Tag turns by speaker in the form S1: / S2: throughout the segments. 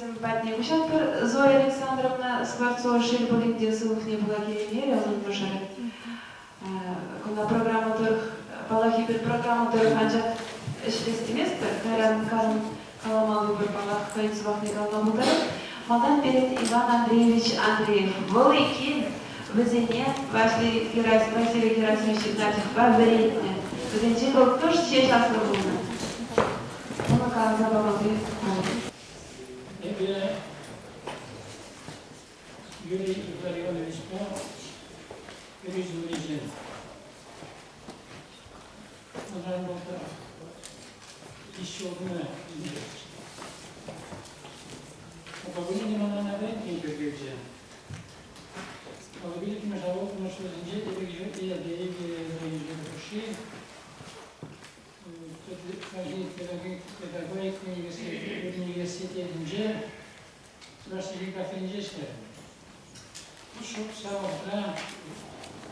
S1: симпатнее. Сейчас Зоя Александровна Скворцова Шельбулин, где ссылок не было керемери, он уже kuna programmatör palahi bir programmatör ancak işlestimizde Karan Kalamalı bir palak kayıt vaktigalına mutarım. Мадан перед Иван Андреевич Андреев. Великий везение Василий Герасимович Игнатьев Баберитне. Везенчик тоже сейчас работает. Он оказывается работает.
S2: Юрий Иванович Юрий он еще одна вещь. Поговорим о навыке бюджета. Поговорим о жалобном, что бюджет бюджет и объявили души. Педагогик университет инженер. Спрашивали, как инженер. Ну, чтоб сам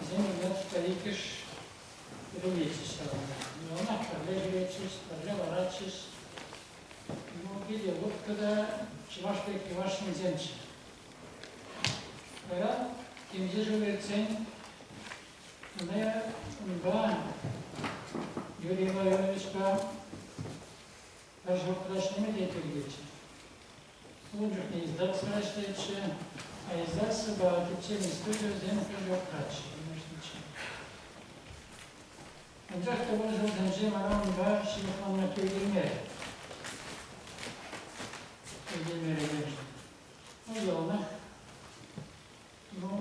S2: земля старикиш рулетиш. Но она проблемечись, проблема рачиш. Ну, видел, вот когда чувашка и кивашный земче. Когда тем дежурный цень, она Юрий Иванович даже украшенными деятельностью. Он же не издал страшнее, а издал себя отличие студию земли украшенными. Он же того же земли марам два шимхан на кельмере. Ну, явно. Ну,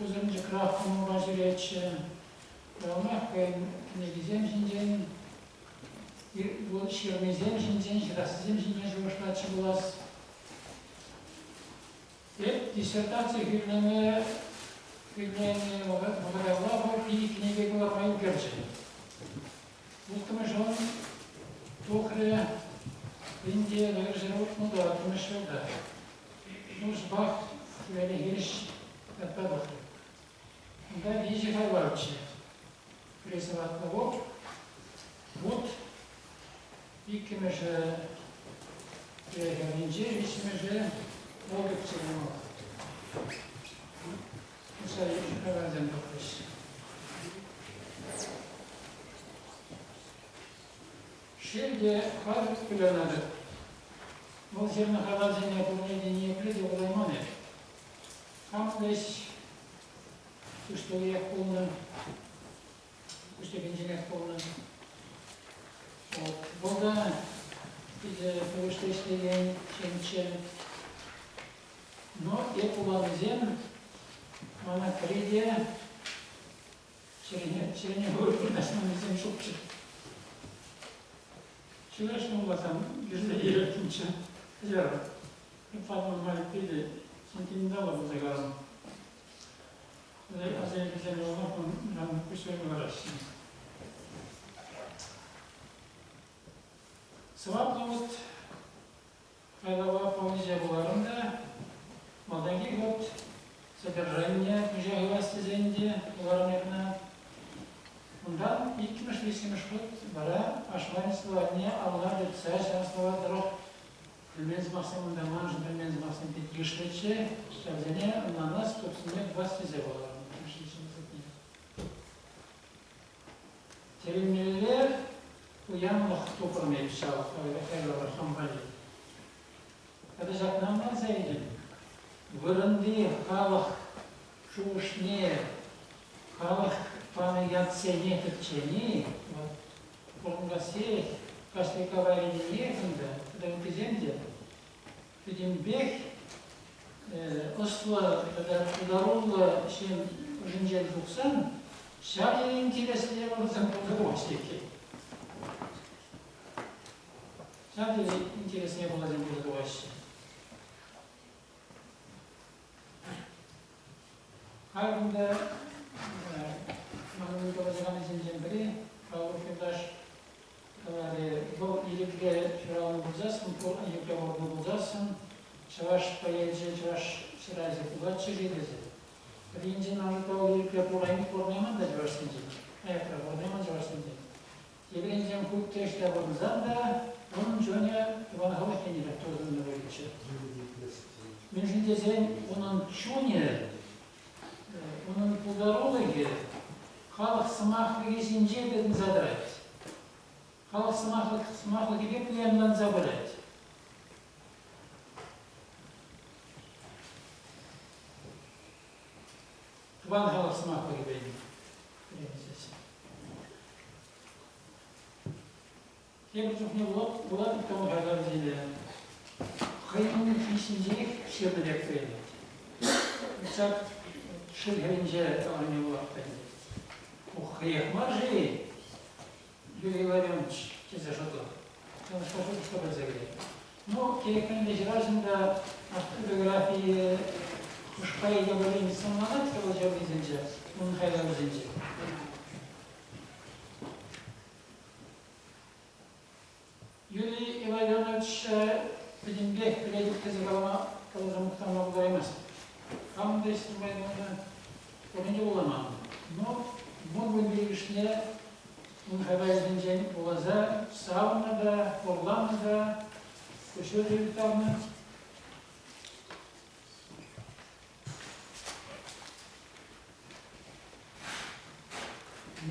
S2: uzunca krahımı vazireç, явно, книги земжинден, вот ширный земжинден, раз земжинден живошла чебулас. И диссертация гильнеме Магарявлава и книги была мою герче. Вот мы же он тухре Индия лежит, ну да, мы шел да. Ну жбах, вели гирш, отпадок. Да, вижу хаварчи. Призывать того. Вот, и мы же приехали, мы же много чего. Ну, сами же хаварзем попросили. Шельде хавар кулянады. Бұл жердің хаварзене бұлнеде не епледі олайманы. Хамлес, күштегі қолны, күштегі инженер қолны. Бұл да бізде көшті істеген шемче. Но еп ұланы зем, мана кіреде шерене көріп насманы зем шопчы. Чылаш мұлға там бізде ерекінші жары. Фатман Малик дейді, сентимдалы бұл зайғарым. Азай бізден олар мұндан көшірі барасын. Свапны вот Кайлава повезя буларында, маданги вот содержание күжағы вастезенде буларынерна. Мұндан 2-3 год бара ашмайны словарне алынар деп сәйшан словардырық. Білменіз мақсамында манжы білменіз мақсам пет ешкетше, шәвзене ұнанас көпсінде вастезе боларында. Теремелер уянлық топырмей пішалық, қайлалар хамбали. Kada жатнамдан зәйдім, вырынды халық шуышне, халық паны ятсене тікчені, бұрынға сей, қашлықа варені екінді, күдән кезенде, күден бек, ұслы, ұдарулы шен жынжел жұқсан, шағын интересле болсын болды өштеке. Шағын интересле болсын болды өштеке. Хайбында маңызды болған жемжен бірі, қалғыркендаш бұл елікке шырауны бұлзасын, бұл елікке орны бұлзасын, чаваш поелже, чаваш шырайзы бұлатшы жедезі. Бірінжен аңытау елікке бұлайны көрнеман да жавашсын жеді. Аяқра көрнеман жавашсын жеді. Ебірінжен көкте іште бұлзан да, оның Johnny Иван Галахин тоже на вылече. Между тем, он чуне, он подарологи, халық сымақлығы жинже бетін задрать. Халық сымақлығы бек уяндан забрать. Иван халық сымақлығы бетін. Кейбір жүхне болады, тому қайдар зейлі. Қайынның фишінжек шердірек қойылады. Үсак шыргірінже алыне болады. Қайық маржи, Юрий Владимирович, кезе шотлы. Потому что бәзегілі. Но кейкінде жиражында автобиографии Құшқай ебірін сонланат, кәлі жауы зенже, оның қайдағы зенже. Юрий Иванович Педимбек билетик кезі қалыжамықтан бұлдар емес. Қамды естірмайды оны орынды боламам. Но бұл білгішіне оның қайбайыздың жен болаза, сауына да, орланы да, көші жүрітауына.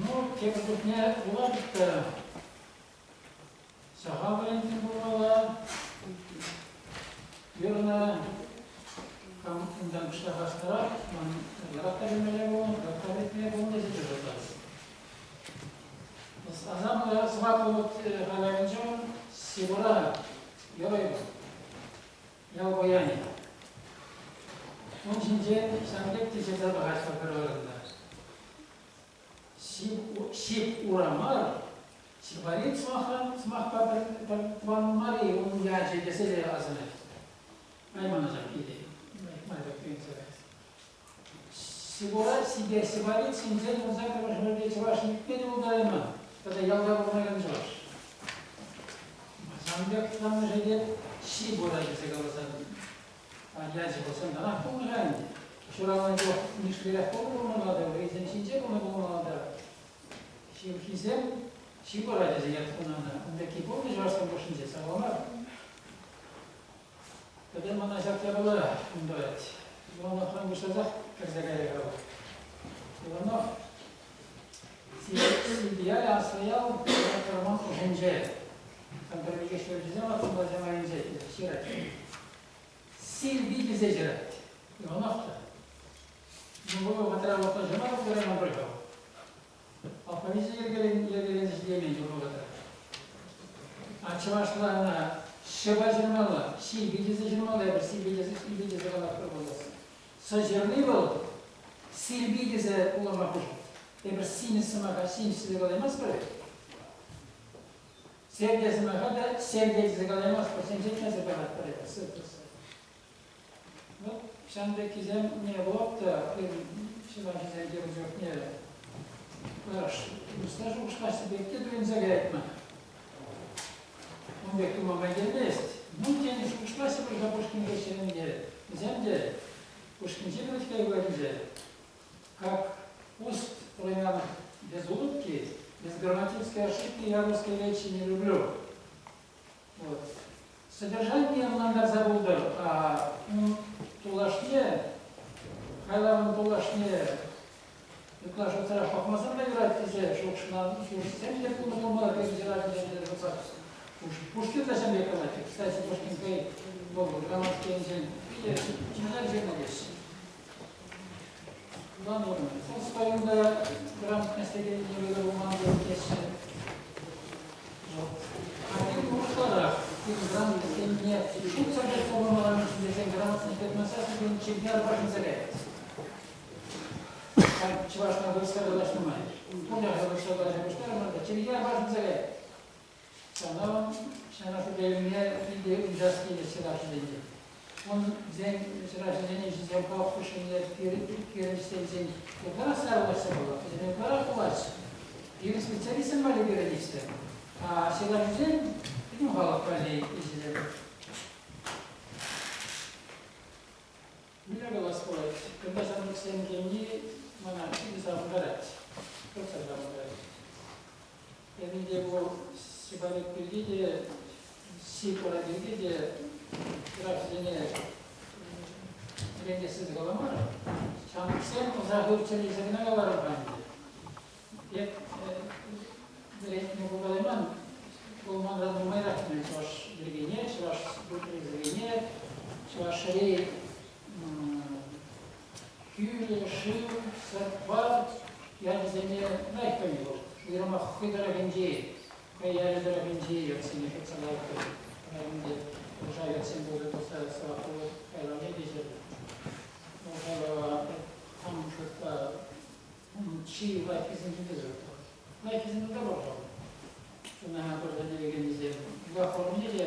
S2: Но кейбір күтіне болады Саха Валентин болмала, верно, индан күшті қастыра, ярақта білмелі болын, рақта бетмелі болын десе жүрді. Азамда сыват болып ғалайынжын, Сибура, Йорой, Ялбояне. Он жинже сәмдеп тезелді бағашқа бір орында. Сип Урамар, Сибарит смах пан Марии, он яджи десели азаны. Аймана жапиде. Сибура себе сибарит, симзель, он закрываш, мэрдечь ваш, никто не ударima. Тогда ялда болмайған жош. Самбек там жеде Сибура десе қаласан. Яджи болсан, дана пол жайынды. Шуралан жоқ, нишкілерек пол болмалады, рейзен шинче болмалады. Хизем Сибура десе яткунана. Ондаки помни жашсан бошынже сағалар. Тогда мана жақтабылы ұндырат. Иванов хан бұшазақ, кәрзәгәрі қабы. Иванов Сибияля стоял, Роман Уженже. Там первый что взял, а там возьма Инже, Сират. Сильби бизе жират. Иванов-то. Ну, вы материал вот тоже мало, который нам прыгал. А по визе ергелен ждемен журналда. А чего шла она? Шеба журнала, Сильби бизе журнала, я бы Сильби бизе журнала пробовалась. Сожирный был, Сильби бизе улама пушка. Ебір сині сымаға сині сізі қалаймас бәрі. Серде сымаға да серде сізі қалаймас бәрі. Сен жетмесі бағат бәрі. Вот, шанды кезем не болып та, шыла кезем дебі жоқ не. Қараш, ұстажу ұшқа себекте дуын загайытма. Он бек тумамай келмест. Ну, тені ұшқа себек жапушкин кешенінде. Земде, ұшкин жебетке говорили, как уст пламянных без улыбки, без грамматической ошибки я русской речи не люблю. Вот. Содержание надо забыл, а тулашне, хайлавын тулашне, юклашу цара хохмазан играть везде, шокшна, слушайте, я помню, мало как зирать, Пушкин зачем я сказать? Кстати, Пушкин кай, Богу, грамматический инженер, чемодан журналист. Ладно, он своим да грамотности не выдал манду здесь. А ты в ушкарах, ты грамотности нет. Шут собой по-моему, здесь грамотности 15 минут чемпионат важно заляется. Чего ж надо сказать, что снимаешь? Помню, что даже что чемпионат важно заляется. Sonra şanası bölümüne bir de ücretliyle silahçılıydı. Onun zen silahçılığını izleyeceğim, kalkışını görüşeceğim. O kadar sarılaşsa bu. O kadar kulaç. Bir spesialistim var görevlisi. Silahçılığın bütün halk böyle izleyeceğim. Много вас сказать. Когда сам Алексей Генни, она не забрать. Просто забрать. Я видел его Сибарик Пелиде, sik olabildi de biraz yine dengesizlik olamaz. Sen uzak ülkeleri izlediğine kadar bence. Hep direkt ne kullanılan olmadan olmayı rakmıyor. Çavaş bilgiye, çavaş bilgiye, çavaş şer'i küle, şıv, sarpar, yani zemine ne yapıyor? Birama hıdara binci, kayarı dara binci, yaksın efekt sanatı. Şimdi уже yaksın burada da sarapı kayarı edecek. Mesela tam şurada çiğ life izinde de var. Life izinde de var. Şuna burada ne ilgimizde bu formülü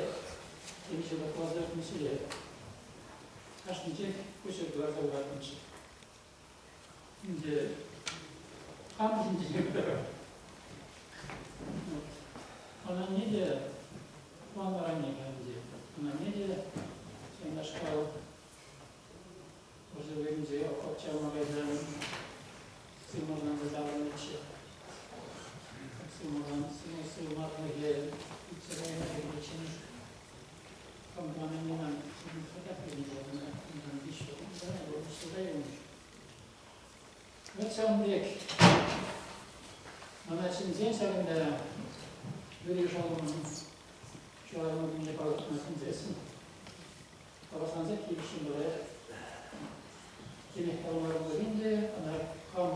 S2: demiş o da fazla etmişi de kaçmayacak kusurlar da varmış. Şimdi tam zincirde var. Ona ne de onlara ne geldi? Ona ne de sen başka Rozumiem, chciał magazynu symulowany zadanie się. Symulowany jest i co najmniej wyciąż. Komplany nie mam fotografii, nie mam wiślu. Bo wyśledają już. Cały wiek. Mam na czym zdjęcia będę wyryżał, chciałem mówić, że na tym zdjęciu. Pałasące pierwszym dole. Kiedy kalmalarında ana kam